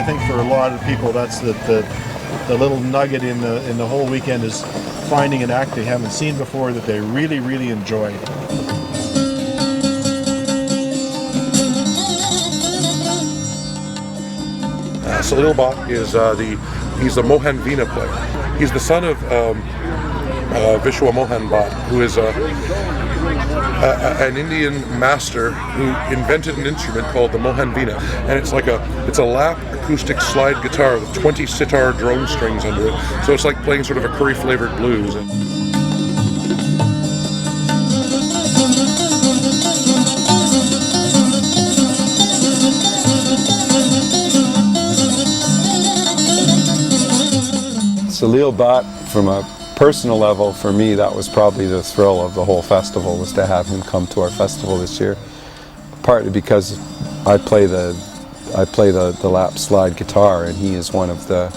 think for a lot of people, that's the little nugget in the whole weekend is finding an act they haven't seen before that they really, really enjoy. Salil Bhatt is he's the Mohan Veena player. He's the son of Vishwa Mohan Bhatt, who is an Indian master who invented an instrument called the Mohan Veena, and it's a lap acoustic slide guitar with 20 sitar drone strings under it. So it's like playing sort of a curry-flavored blues. Salil Bhatt, from a personal level, for me, that was probably the thrill of the whole festival, was to have him come to our festival this year. Partly because I play the lap slide guitar, and he is one of the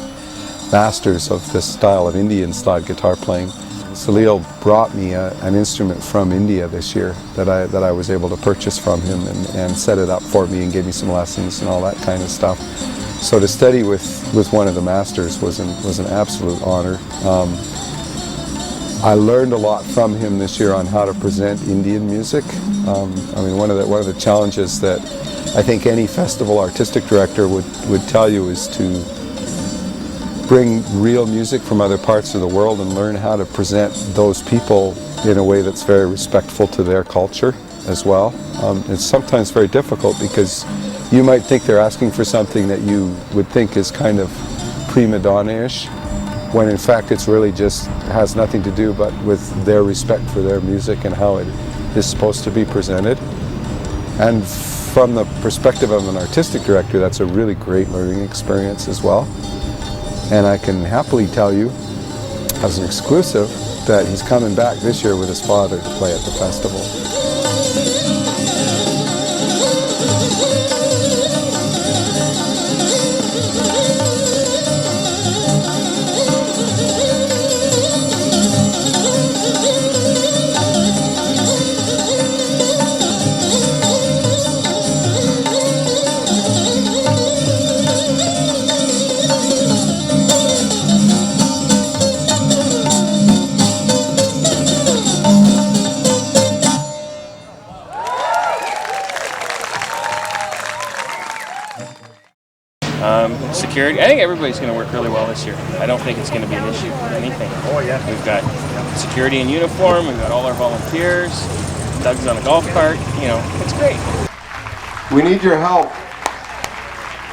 masters of this style of Indian slide guitar playing. Salil brought me an instrument from India this year that I was able to purchase from him and set it up for me and gave me some lessons and all that kind of stuff. So to study with one of the masters was an absolute honor. I learned a lot from him this year on how to present Indian music. I mean, one of the challenges that I think any festival artistic director would tell you is to bring real music from other parts of the world and learn how to present those people in a way that's very respectful to their culture as well. It's sometimes very difficult because you might think they're asking for something that you would think is kind of prima donna-ish, when in fact it's really just has nothing to do but with their respect for their music and how it is supposed to be presented. And from the perspective of an artistic director, that's a really great learning experience as well. And I can happily tell you, as an exclusive, that he's coming back this year with his father to play at the festival. Security. I think everybody's going to work really well this year. I don't think it's going to be an issue for anything. Oh yeah. We've got security in uniform. We've got all our volunteers. Doug's on a golf cart. You know, it's great. We need your help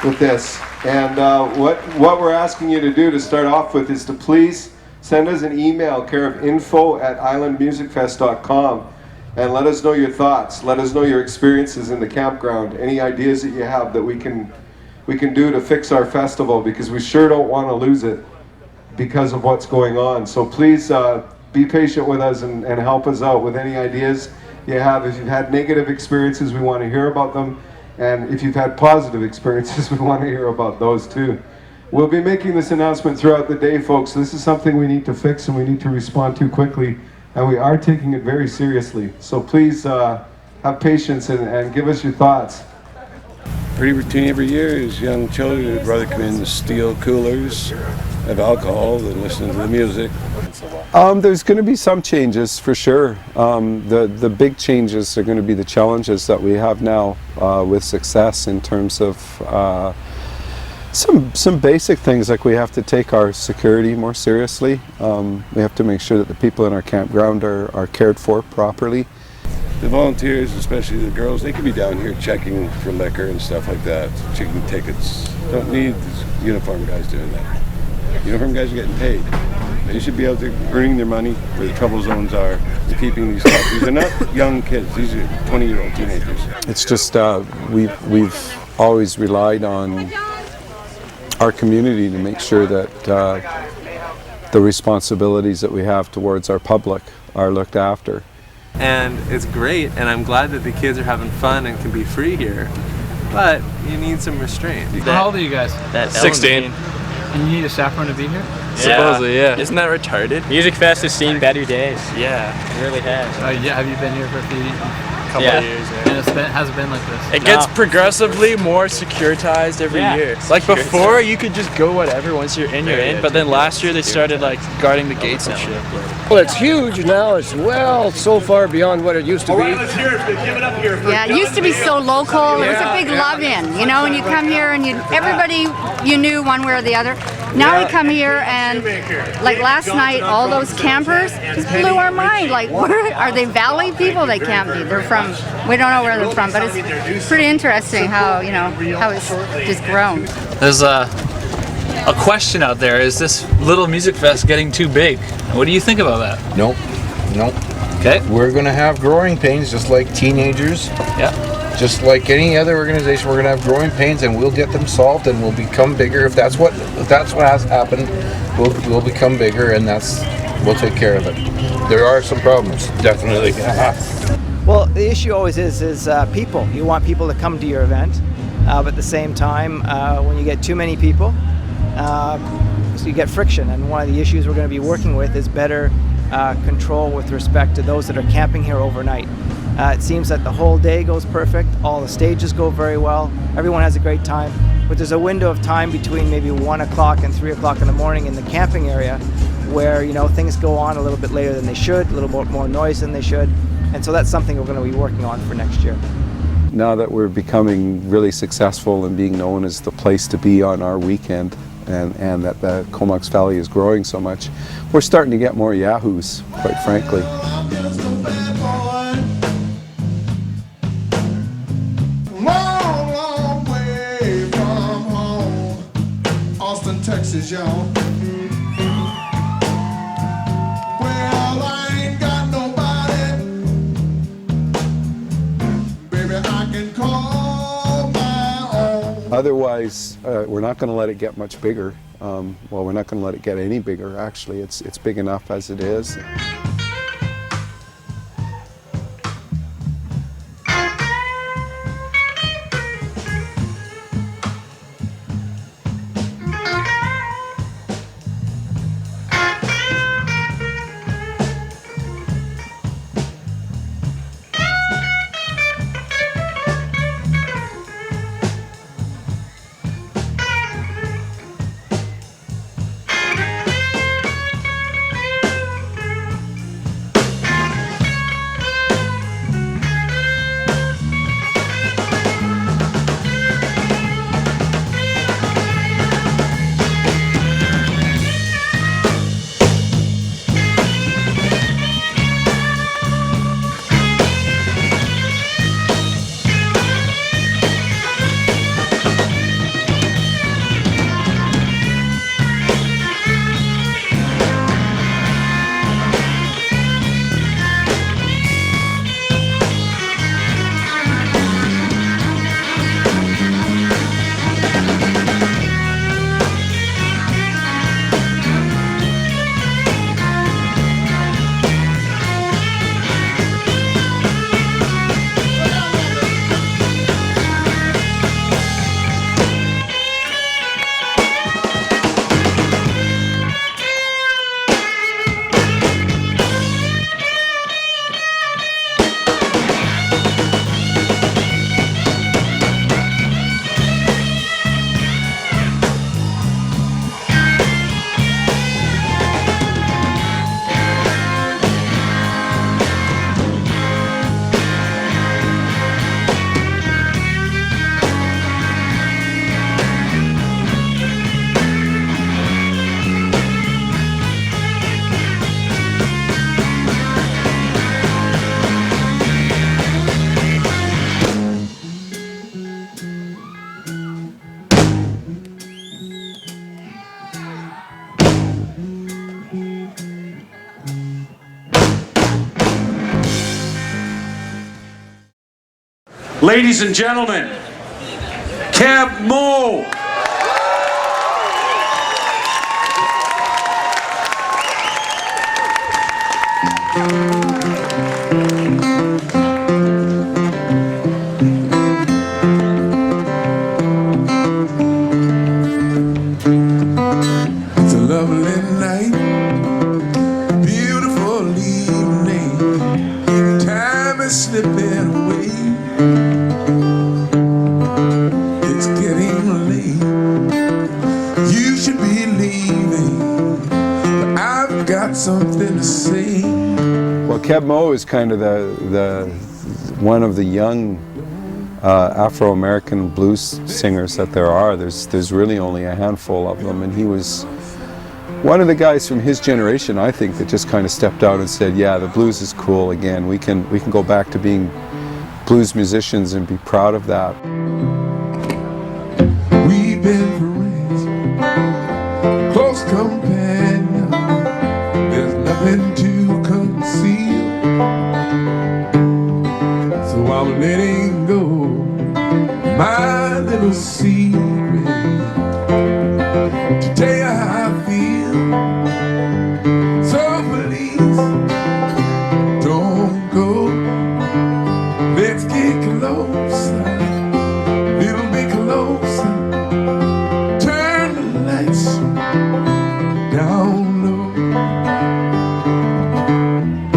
with this. And what we're asking you to do to start off with is to please send us an email, care of info@islandmusicfest.com, and let us know your thoughts. Let us know your experiences in the campground. Any ideas that you have that we can do to fix our festival, because we sure don't want to lose it because of what's going on. So please be patient with us and help us out with any ideas you have. If you've had negative experiences, we want to hear about them. And if you've had positive experiences, we want to hear about those too. We'll be making this announcement throughout the day, folks. This is something we need to fix and we need to respond to quickly. And we are taking it very seriously. So please have patience and give us your thoughts. Pretty routine every year is young children would rather come in and steal coolers, have alcohol than listen to the music. There's going to be some changes for sure. The big changes are going to be the challenges that we have now with success in terms of some basic things, like we have to take our security more seriously. We have to make sure that the people in our campground are cared for properly. The volunteers, especially the girls, they could be down here checking for liquor and stuff like that, checking tickets. Don't need these uniform guys doing that. Uniform guys are getting paid. They should be out there earning their money where the trouble zones are and keeping these kids. These are not young kids, these are 20-year-old teenagers. It's just we've always relied on our community to make sure that the responsibilities that we have towards our public are looked after. And it's great, and I'm glad that the kids are having fun and can be free here, but you need some restraint. How old are you guys? 16. And you need a chaperone to be here? Supposedly, yeah. Isn't that retarded? MusicFest has seen better days. Yeah. It really has. Yeah, have you been here for a few Couple of years, yeah. And has it been like this? It gets progressively more securitized every year. Like before, you could just go whatever. Once you're in, you're in. But then last year they started like guarding the gates and shit. Well, it's huge now. It's so far beyond what it used to be. Yeah, it used to be so local. It was a big love-in, you know, and you come here and everybody you knew one way or the other. Now we come here and, like last night, all those campers just blew our mind. Like, where are they Valley people? They can't be. They're from, we don't know where they're from, but it's pretty interesting how, you know, how it's just grown. There's a question out there. Is this little MusicFest getting too big? What do you think about that? Nope. Okay. We're going to have growing pains just like teenagers. Yeah. Just like any other organization, we're going to have growing pains, and we'll get them solved, and we'll become bigger. If that's what has happened, we'll become bigger, and we'll take care of it. There are some problems, definitely. Well, the issue always is people. You want people to come to your event, but at the same time, when you get too many people, so you get friction. And one of the issues we're going to be working with is better control with respect to those that are camping here overnight. It seems that the whole day goes perfect, all the stages go very well, everyone has a great time, but there's a window of time between maybe 1 o'clock and 3 o'clock in the morning in the camping area where, you know, things go on a little bit later than they should, a little bit more noise than they should, and so that's something we're going to be working on for next year. Now that we're becoming really successful and being known as the place to be on our weekend, and that the Comox Valley is growing so much, we're starting to get more yahoos, quite frankly. Texas, y'all. Well, I ain't got nobody. Baby, I can call my own. Otherwise, we're not going to let it get much bigger. Well, we're not going to let it get any bigger, actually. It's big enough as it is. Ladies and gentlemen, Capsule. It's a lovely slowly slipping away. It's getting late. You should be leaving, but I've got something to say. Well, Keb Mo is kind of the one of the young Afro-American blues singers that there are. There's really only a handful of them, and he was one of the guys from his generation, I think, that just kind of stepped out and said, yeah, the blues is cool again. We can go back to being blues musicians and be proud of that. We've been friends, close companions. There's nothing to conceal, so I'm letting go my little secret to tell you how I feel. So please don't go. Let's get closer, little bit closer. Turn the lights down low.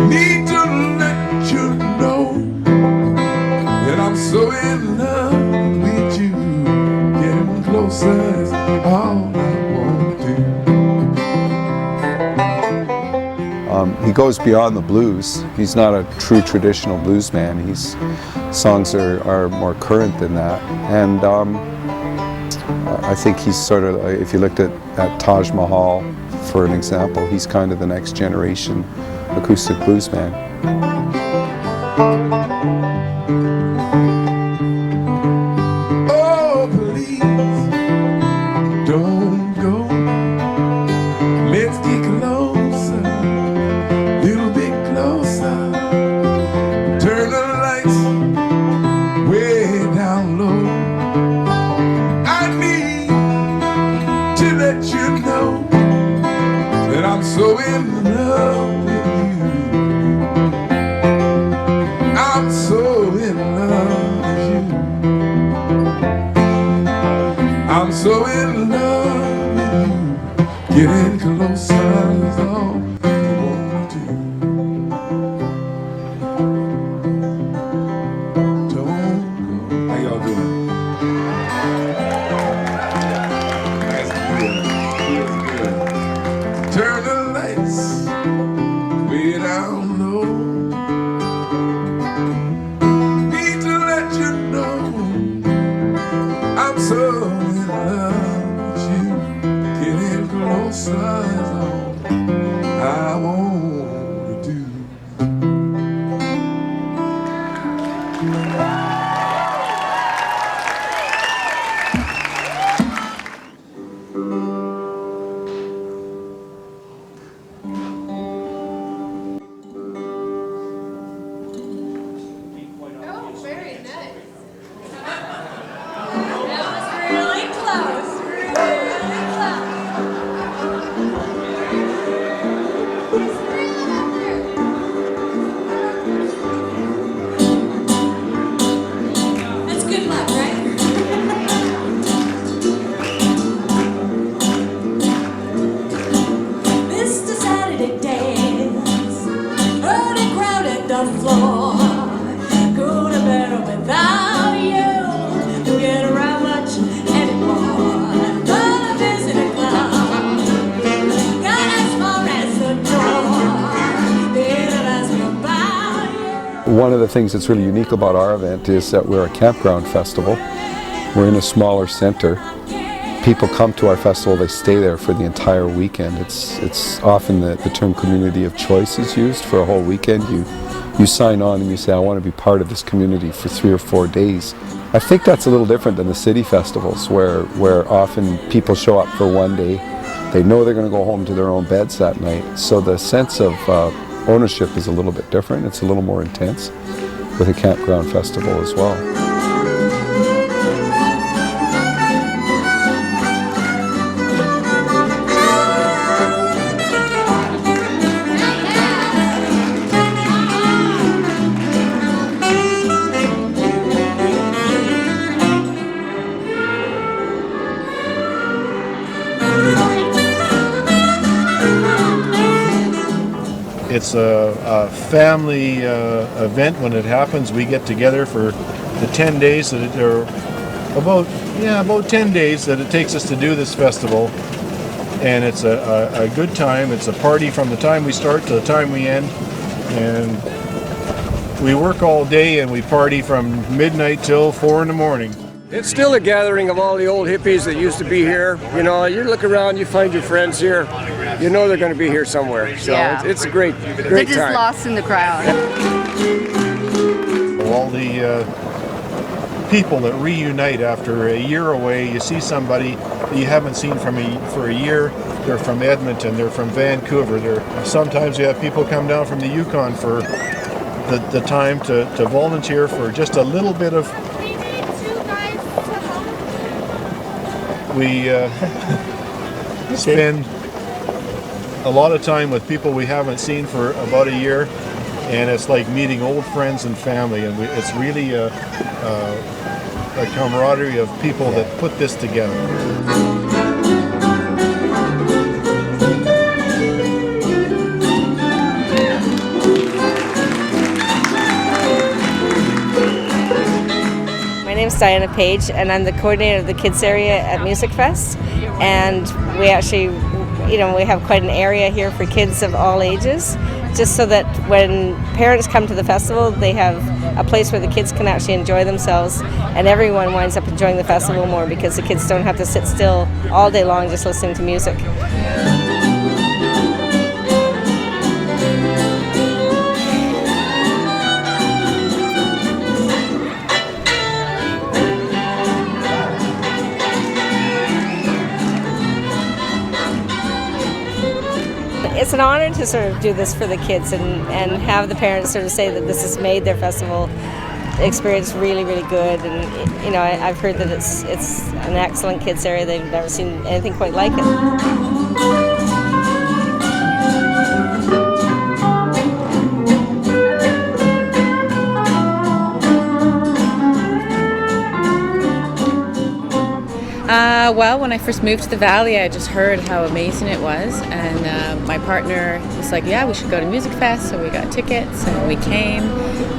Need to let you know that I'm so in love with you. Getting closer is all I want to do. He goes beyond the blues. He's not a true traditional blues man. His songs are more current than that. And I think he's sort of, if you looked at Taj Mahal, for an example, he's kind of the next generation acoustic blues man. Oh, please don't go. Let's get closer, little bit closer. Turn the lights way down low. I need to let you know that I'm so in love with you. I'm so in love with you. I'm so in love with you. Getting closer is all I want to do. Don't go. How y'all doing? That's good. That's good. Turn the lights way down low. Need to let you know I'm so in love with you. Getting closer is all I want to do. One of the things that's really unique about our event is that we're a campground festival. We're in a smaller center. People come to our festival, they stay there for the entire weekend. It's often the term community of choice is used for a whole weekend. You sign on and you say, I want to be part of this community for 3 or 4 days. I think that's a little different than the city festivals where often people show up for one day. They know they're going to go home to their own beds that night. So the sense of ownership is a little bit different. It's a little more intense with a campground festival as well. It's a family event when it happens. We get together for the 10 days that about 10 days that it takes us to do this festival. And it's a good time. It's a party from the time we start to the time we end. And we work all day and we party from midnight till 4 in the morning. It's still a gathering of all the old hippies that used to be here. You know, you look around, you find your friends here. You know they're going to be here somewhere. So it's a great time. They're just lost in the crowd. All the people that reunite after a year away. You see somebody that you haven't seen for a year. They're from Edmonton. They're from Vancouver. Sometimes you have people come down from the Yukon for the time to volunteer for just a little bit of. We spend a lot of time with people we haven't seen for about a year, and it's like meeting old friends and family, and it's really a camaraderie of people that put this together. My name's Diana Page, and I'm the coordinator of the kids area at MusicFest. And we actually, we have quite an area here for kids of all ages, just so that when parents come to the festival, they have a place where the kids can actually enjoy themselves, and everyone winds up enjoying the festival more because the kids don't have to sit still all day long just listening to music. It's an honor to sort of do this for the kids and have the parents sort of say that this has made their festival experience really, really good. And I've heard that it's an excellent kids area. They've never seen anything quite like it. Well, when I first moved to the Valley, I just heard how amazing it was, and my partner was like, yeah, we should go to MusicFest, so we got tickets, and we came,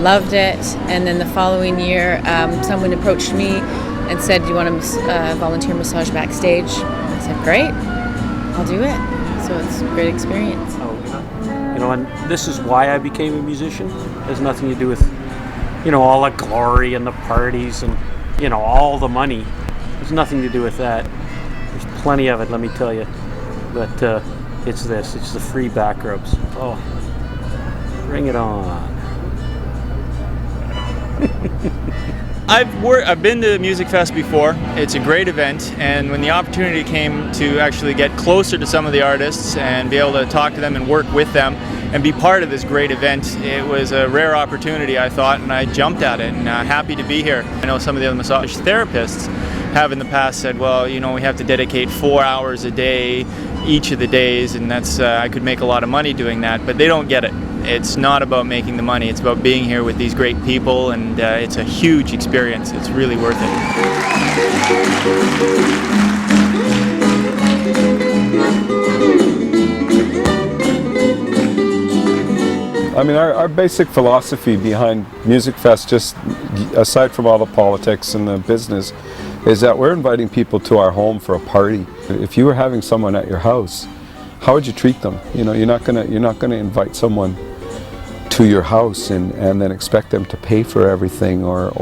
loved it, and then the following year, someone approached me and said, do you want to volunteer massage backstage? I said, great, I'll do it. So it's a great experience. And this is why I became a musician. It has nothing to do with, all the glory and the parties and, all the money. There's nothing to do with that. There's plenty of it, let me tell you. But it's the free back rubs. Oh, bring it on. I've been to MusicFest before. It's a great event, and when the opportunity came to actually get closer to some of the artists and be able to talk to them and work with them and be part of this great event, it was a rare opportunity, I thought, and I jumped at it, and happy to be here. I know some of the other massage therapists have in the past said, well, we have to dedicate 4 hours a day each of the days, and that's I could make a lot of money doing that, but they don't get it. It's not about making the money, it's about being here with these great people, and it's a huge experience. It's really worth it. I mean, our basic philosophy behind MusicFest, just aside from all the politics and the business, is that we're inviting people to our home for a party. If you were having someone at your house, how would you treat them? You're not gonna invite someone to your house and then expect them to pay for everything, or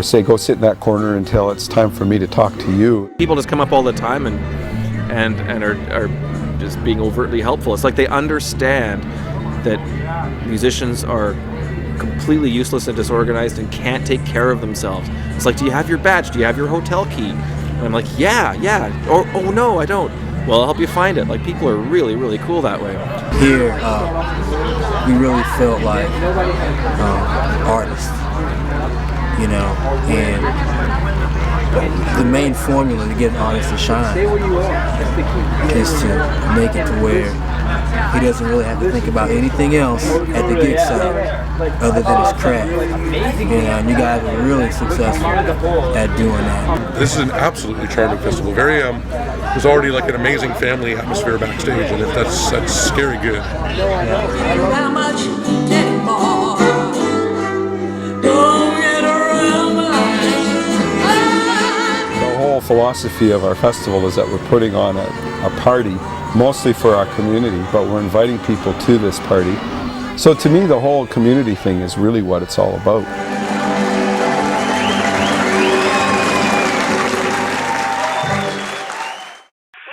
say go sit in that corner until it's time for me to talk to you. People just come up all the time and are just being overtly helpful. It's like they understand that musicians are completely useless and disorganized and can't take care of themselves. It's like, do you have your badge? Do you have your hotel key? And I'm like, yeah. Or, oh no, I don't. Well, I'll help you find it. Like, people are really, really cool that way. Here, we really felt like artists, and the main formula to get an artist to shine is to make it to where he doesn't really have to think about anything else at the gig site other than his craft. And you guys are really successful at doing that. This is an absolutely charming festival. Very, there's already like an amazing family atmosphere backstage, and that's scary good. How much anymore? Don't get around The whole philosophy of our festival is that we're putting on a party, mostly for our community, but we're inviting people to this party. So to me, the whole community thing is really what it's all about.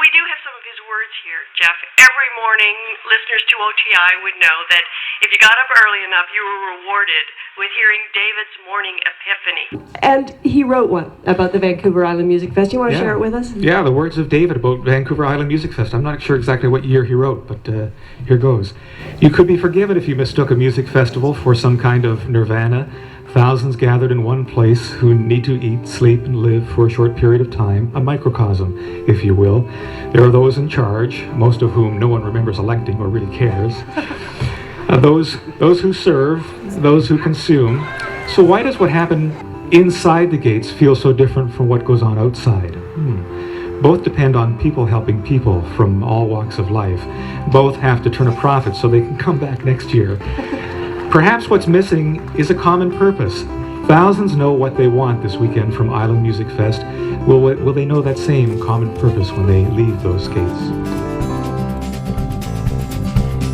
We do have some of his words here, Jeff. Every morning, listeners to OTI would know that if you got up early enough, you were rewarded with hearing David's morning epiphany. And he wrote one about the Vancouver Island Music Fest. You want to share it with us? Yeah, the words of David about Vancouver Island Music Fest. I'm not sure exactly what year he wrote, but here goes. You could be forgiven if you mistook a music festival for some kind of nirvana. Thousands gathered in one place who need to eat, sleep, and live for a short period of time, a microcosm, if you will. There are those in charge, most of whom no one remembers electing or really cares. Those who serve, those who consume. So why does what happened inside the gates feel so different from what goes on outside? Both depend on people helping people from all walks of life. Both have to turn a profit so they can come back next year. Perhaps what's missing is a common purpose. Thousands know what they want this weekend from Island Music Fest. Will they know that same common purpose when they leave those gates?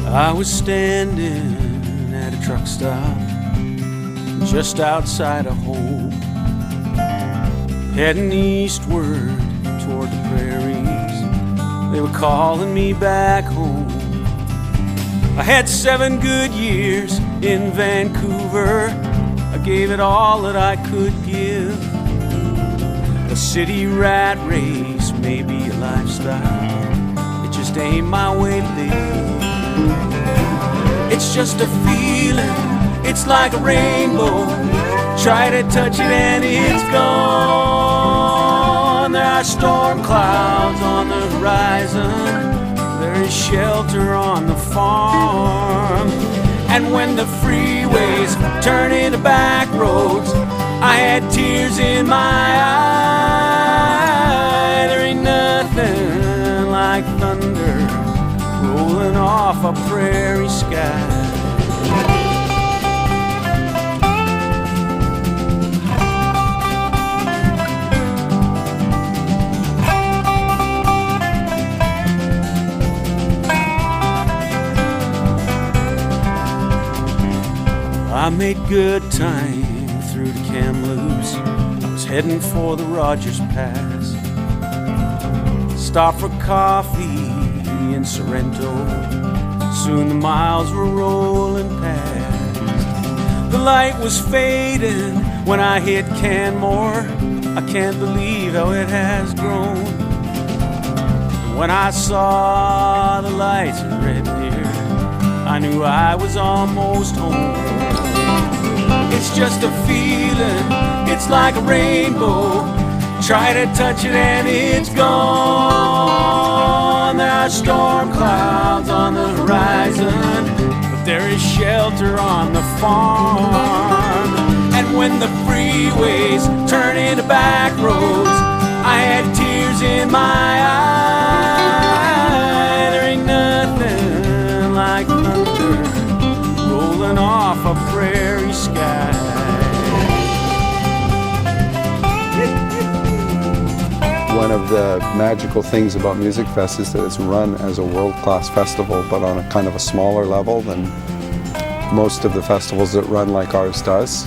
I was standing at a truck stop just outside of Hope, heading eastward toward the prairies. They were calling me back home. I had 7 good years in Vancouver. I gave it all that I could give. The city rat race may be a lifestyle, it just ain't my way to live. It's just a feeling, it's like a rainbow. Try to touch it and it's gone. There are storm clouds on the horizon. There is shelter on the farm. And when the freeways turn into back roads, I had tears in my eye. There ain't nothing like thunder rolling off a prairie sky. I made good time through the Kamloops. I was heading for the Rogers Pass. Stopped for coffee in Sorrento. Soon the miles were rolling past. The light was fading when I hit Canmore. I can't believe how it has grown. When I saw the lights in Red Deer, I knew I was almost home. It's just a feeling, it's like a rainbow. Try to touch it and it's gone. There are storm clouds on the horizon, but there is shelter on the farm. And when the freeways turn into back roads, I had tears in my eye. There ain't nothing like thunder rolling off a prairie sky. One of the magical things about MusicFest is that it's run as a world-class festival, but on a kind of a smaller level than most of the festivals that run like ours does.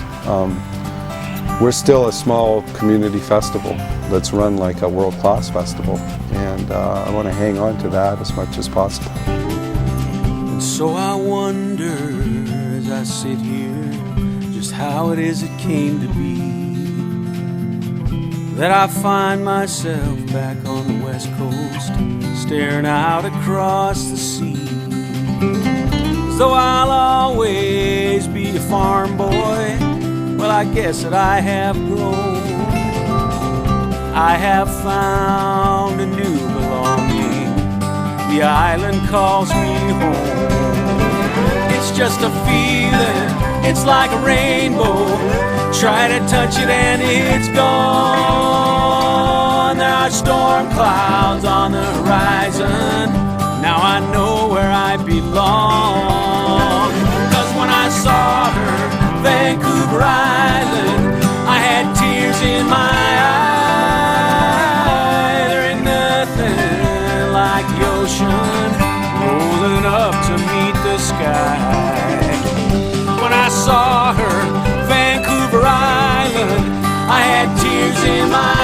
We're still a small community festival that's run like a world-class festival, and I want to hang on to that as much as possible. And so I wonder as I sit here just how it is it came to be that I find myself back on the West Coast, staring out across the sea. As though I'll always be a farm boy, well, I guess that I have grown. I have found a new belonging the island calls me home. It's just a feeling, it's like a rainbow. Try to touch it and it's gone. There are storm clouds on the horizon. Now I know where I belong. 'Cause when I saw her, Vancouver Island, I had tears in my eyes. There ain't nothing like the ocean rolling up to meet the sky. When I saw her, Vancouver Island, I had tears in my